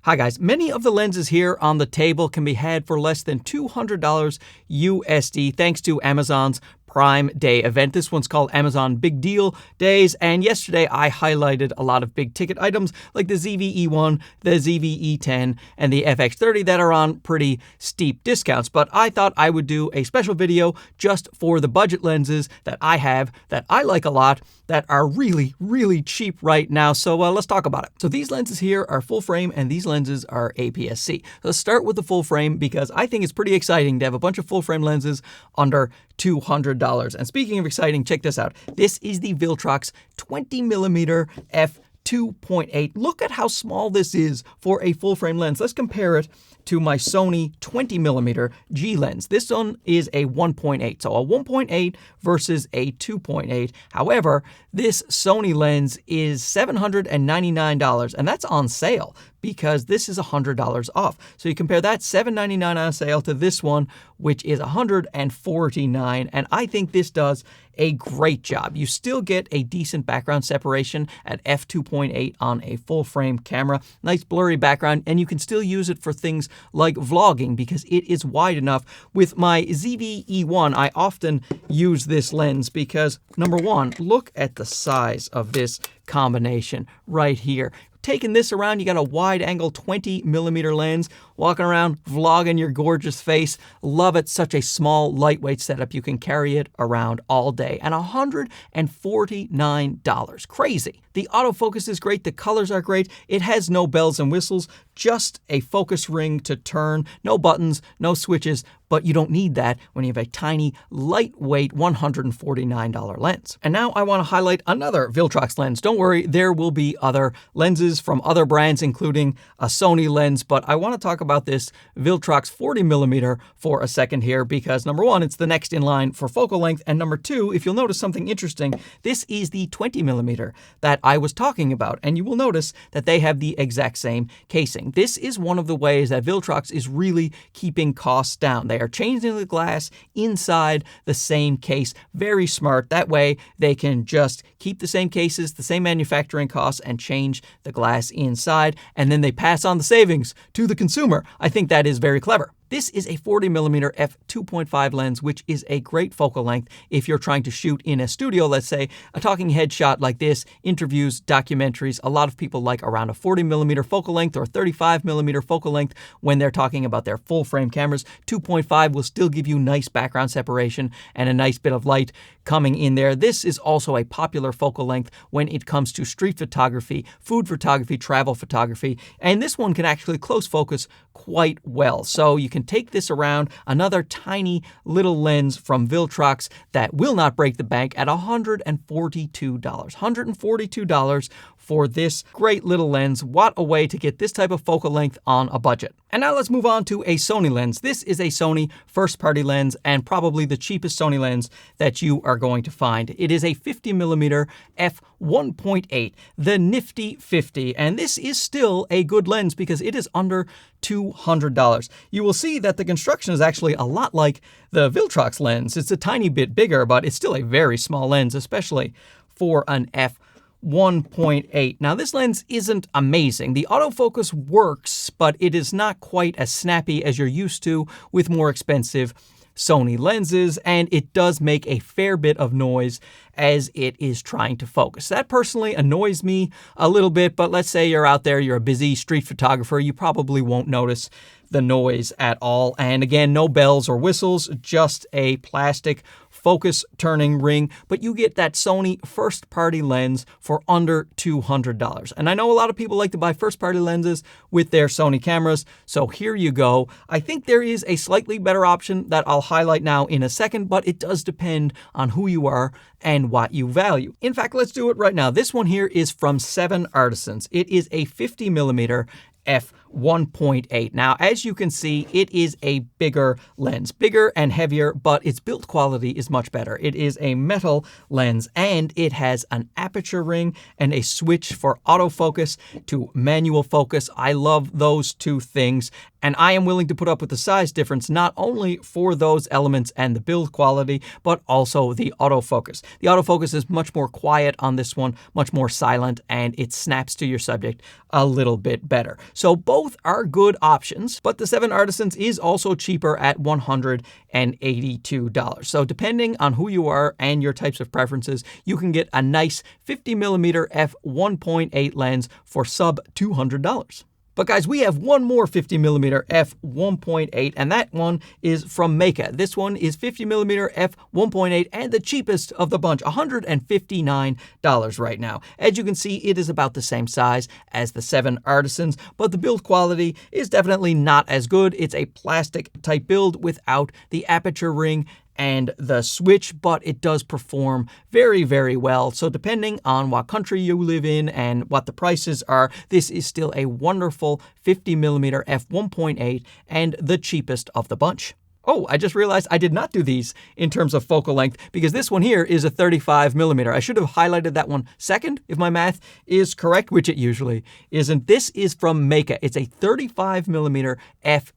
Hi guys, many of the lenses here on the table can be had for less than $200 USD thanks to Amazon's Prime Day event. This one's called Amazon Big Deal Days, and yesterday I highlighted a lot of big ticket items like the ZV-E1, the ZV-E10, and the FX30 that are on pretty steep discounts. But I thought I would do a special video just for the budget lenses that I have that I like a lot that are really, really cheap right now. So let's talk about it. So these lenses here are full frame and these lenses are APS-C. Let's start with the full frame because I think it's pretty exciting to have a bunch of full frame lenses under $200. And speaking of exciting, check this out. This is the Viltrox 20mm f2.8. Look at how small this is for a full frame lens. Let's compare it to my Sony 20mm G lens. This one is a 1.8, so a 1.8 versus a 2.8. However, this Sony lens is $799, and that's on sale because this is $100 off. So you compare that $799 on sale to this one, which is $149, and I think this does a great job. You still get a decent background separation at f2.8 on a full frame camera. Nice blurry background, and you can still use it for things like vlogging because it is wide enough. With my ZV-E1, I often use this lens because, number one, look at the size of this combination right here. Taking this around, you got a wide angle 20mm lens, walking around, vlogging your gorgeous face. Love it. Such a small, lightweight setup. You can carry it around all day. And $149. Crazy. The autofocus is great. The colors are great. It has no bells and whistles, just a focus ring to turn. No buttons, no switches, but you don't need that when you have a tiny, lightweight $149 lens. And now I want to highlight another Viltrox lens. Don't worry, there will be other lenses from other brands, including a Sony lens, but I want to talk about this Viltrox 40mm for a second here because number one, it's the next in line for focal length, and number two, if you'll notice something interesting, this is the 20mm that I was talking about, and you will notice that they have the exact same casing. This is one of the ways that Viltrox is really keeping costs down. They are changing the glass inside the same case. Very smart. That way they can just keep the same cases, the same manufacturing costs, and change the glass inside, and then they pass on the savings to the consumer. I think that is very clever. This is a 40mm f2.5 lens, which is a great focal length if you're trying to shoot in a studio, let's say, a talking head shot like this, interviews, documentaries. A lot of people like around a 40mm focal length or 35mm focal length when they're talking about their full frame cameras. 2.5 will still give you nice background separation and a nice bit of light coming in there. This is also a popular focal length when it comes to street photography, food photography, travel photography, and this one can actually close focus quite well. So you can take this around, another tiny little lens from Viltrox that will not break the bank at $142. $142 for this great little lens. What a way to get this type of focal length on a budget. And now let's move on to a Sony lens. This is a Sony first-party lens and probably the cheapest Sony lens that you are going to find. It is a 50mm f1.8, the nifty 50, and this is still a good lens because it is under $200. You will see that the construction is actually a lot like the Viltrox lens. It's a tiny bit bigger, but it's still a very small lens, especially for an f1.8. Now this lens isn't amazing. The autofocus works, but it is not quite as snappy as you're used to with more expensive Sony lenses, and it does make a fair bit of noise as it is trying to focus. That personally annoys me a little bit, but let's say you're out there, you're a busy street photographer, you probably won't notice the noise at all. And again, no bells or whistles, just a plastic focus turning ring, but you get that Sony first party lens for under $200. And I know a lot of people like to buy first party lenses with their Sony cameras, so here you go. I think there is a slightly better option that I'll highlight now in a second, but it does depend on who you are and what you value. In fact, let's do it right now. This one here is from 7 Artisans. It is a 50mm f1.8. Now, as you can see, it is a bigger lens, bigger and heavier, but its build quality is much better. It is a metal lens and it has an aperture ring and a switch for autofocus to manual focus. I love those two things, and I am willing to put up with the size difference, not only for those elements and the build quality, but also the autofocus. The autofocus is much more quiet on this one, much more silent, and it snaps to your subject a little bit better. So both both are good options, but the 7 Artisans is also cheaper at $182. So depending on who you are and your types of preferences, you can get a nice 50mm f1.8 lens for sub $200. But guys, we have one more 50mm f1.8, and that one is from Meika. This one is 50mm f1.8 and the cheapest of the bunch, $159 right now. As you can see, it is about the same size as the 7 Artisans, but the build quality is definitely not as good. It's a plastic type build without the aperture ring and the switch, but it does perform very, very well. So depending on what country you live in and what the prices are, this is still a wonderful 50mm f1.8 and the cheapest of the bunch. Oh, I just realized I did not do these in terms of focal length because this one here is a 35mm. I should have highlighted that one second if my math is correct, which it usually isn't. This is from Meika. It's a 35mm f2.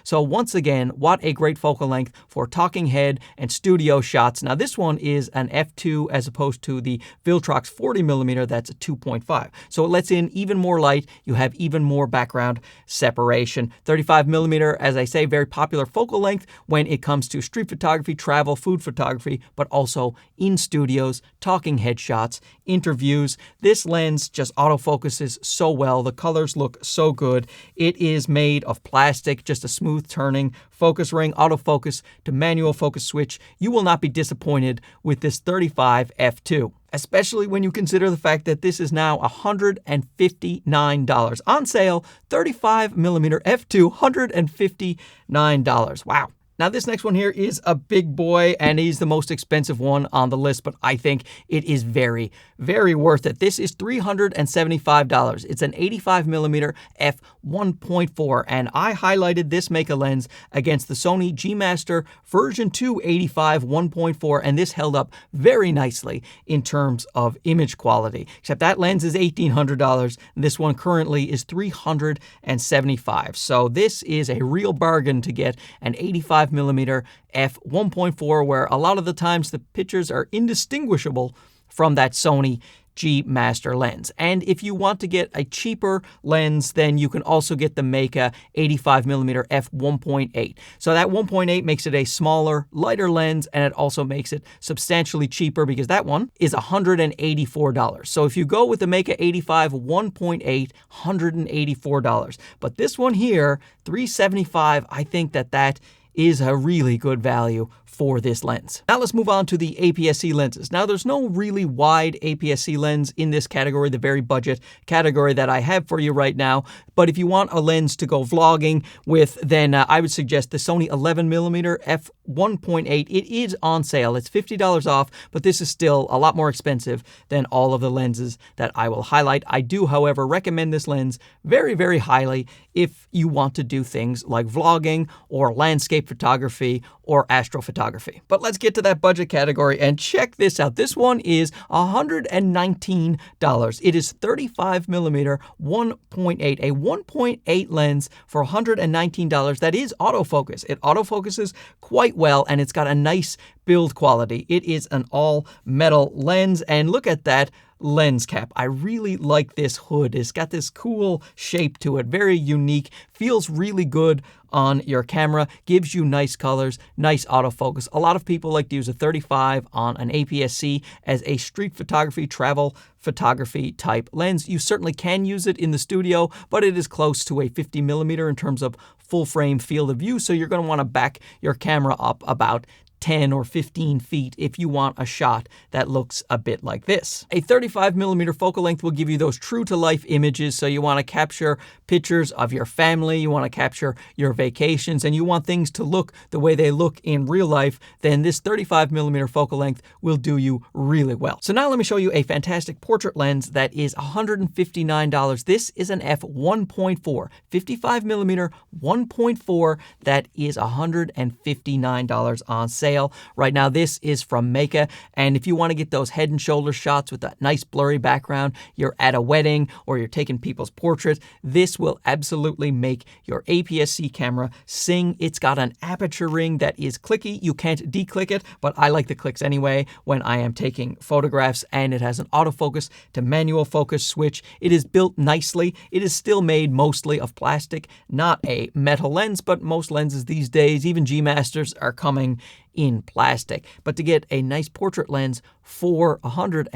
So once again, what a great focal length for talking head and studio shots. Now this one is an f2 as opposed to the Viltrox 40mm, that's a 2.5. So it lets in even more light. You have even more background separation. 35mm, as I say, very popular focal length when it comes to street photography, travel, food photography, but also in studios, talking head shots, interviews. This lens just autofocuses so well. The colors look so good. It is made of plastic, just a smooth turning focus ring, autofocus to manual focus switch. You will not be disappointed with this 35 f2. Especially when you consider the fact that this is now $159. On sale, 35mm f2, $159. Wow. Now this next one here is a big boy and he's the most expensive one on the list, but I think it is very, very worth it. This is $375. It's an 85mm f1.4 and I highlighted this Meika lens against the Sony G Master version 2 85 1.4 and this held up very nicely in terms of image quality. Except that lens is $1,800. This one currently is $375. So this is a real bargain to get an 85mm f1.4 where a lot of the times the pictures are indistinguishable from that Sony G Master lens. And if you want to get a cheaper lens, then you can also get the Meika 85mm f1.8. So that 1.8 makes it a smaller, lighter lens, and it also makes it substantially cheaper because that one is $184. So if you go with the Meika 85 1.8, $184. But this one here, $375, I think that is a really good value for this lens. Now let's move on to the APS-C lenses. Now there's no really wide APS-C lens in this category, the very budget category that I have for you right now. But if you want a lens to go vlogging with, then I would suggest the Sony 11mm f1.8. It is on sale. It's $50 off, but this is still a lot more expensive than all of the lenses that I will highlight. I do, however, recommend this lens very, very highly if you want to do things like vlogging or landscape photography or astrophotography. But let's get to that budget category and check this out. This one is $119. It is 35mm 1.8, a 1.8 lens for $119. That is autofocus. It autofocuses quite well and it's got a nice build quality. It is an all metal lens and look at that lens cap. I really like this hood. It's got this cool shape to it, very unique, feels really good on your camera, gives you nice colors, nice autofocus. A lot of people like to use a 35 on an APS-C as a street photography, travel photography type lens. You certainly can use it in the studio, but it is close to a 50mm in terms of full frame field of view, so you're going to want to back your camera up about 10 or 15 feet if you want a shot that looks a bit like this. A 35mm focal length will give you those true to life images, so you want to capture pictures of your family, you want to capture your vacations, and you want things to look the way they look in real life, then this 35mm focal length will do you really well. So now let me show you a fantastic portrait lens that is $159. This is an f1.4, 55mm 1.4 that is $159 on sale. sale right now. This is from Meika, and if you want to get those head and shoulder shots with that nice blurry background, you're at a wedding or you're taking people's portraits, this will absolutely make your APS-C camera sing. It's got an aperture ring that is clicky. You can't declick it, but I like the clicks anyway when I am taking photographs, and it has an autofocus to manual focus switch. It is built nicely. It is still made mostly of plastic, not a metal lens, but most lenses these days, even G Masters, are coming in plastic. But to get a nice portrait lens for $159,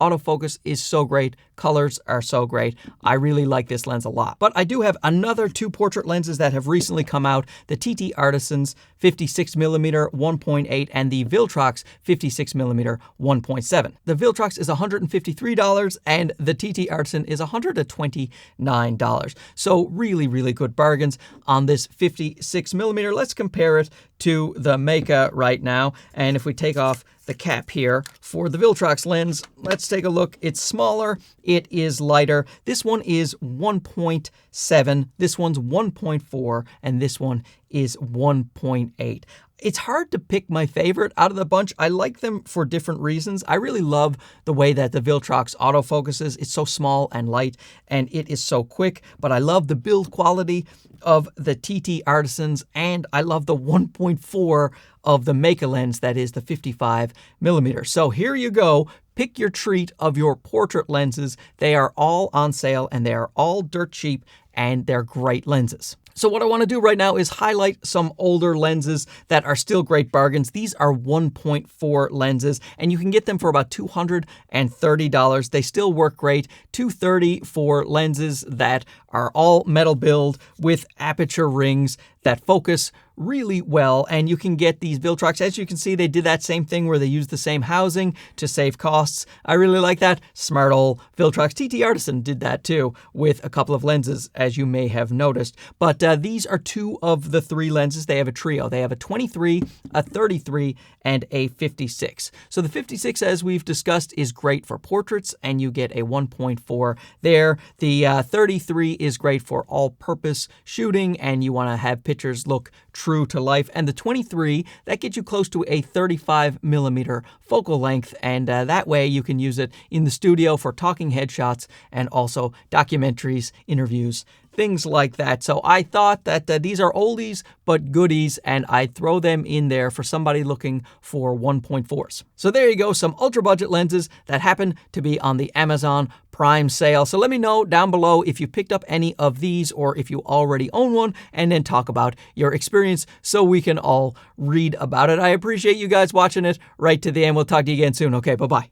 autofocus is so great. Colors are so great. I really like this lens a lot. But I do have another two portrait lenses that have recently come out, the TT Artisan's 56mm 1.8 and the Viltrox 56mm 1.7. The Viltrox is $153 and the TT Artisan is $129. So really, really good bargains on this 56mm. Let's compare it to the Meika right now. And if we take off the cap here for the Viltrox lens, let's take a look. It's smaller, it is lighter. This one is 1.7, this one's 1.4, and this one is 1.8. It's hard to pick my favorite out of the bunch. I like them for different reasons. I really love the way that the Viltrox autofocuses. It's so small and light, and it is so quick, but I love the build quality of the TT Artisans, and I love the 1.4 of the Meika lens, that is the 55mm. So here you go. Pick your treat of your portrait lenses. They are all on sale, and they are all dirt cheap, and they're great lenses. So what I want to do right now is highlight some older lenses that are still great bargains. These are 1.4 lenses, and you can get them for about $230. They still work great. $230 for lenses that are all metal build with aperture rings that focus really well, and you can get these Viltrox. As you can see, they did that same thing where they used the same housing to save costs. I really like that. Smart old Viltrox. TT Artisan did that too with a couple of lenses, as you may have noticed. But these are two of the three lenses. They have a trio. They have a 23, a 33, and a 56. So the 56, as we've discussed, is great for portraits, and you get a 1.4 there. The 33 is great for all-purpose shooting, and you want to have pictures look true to life. And the 23, that gets you close to a 35mm focal length, and that way you can use it in the studio for talking headshots and also documentaries, interviews, things like that. So I thought that these are oldies but goodies, and I'd throw them in there for somebody looking for 1.4s. So there you go, some ultra budget lenses that happen to be on the Amazon Prime sale. So let me know down below if you picked up any of these or if you already own one, and then talk about your experience so we can all read about it. I appreciate you guys watching it right to the end. We'll talk to you again soon. Okay, bye-bye.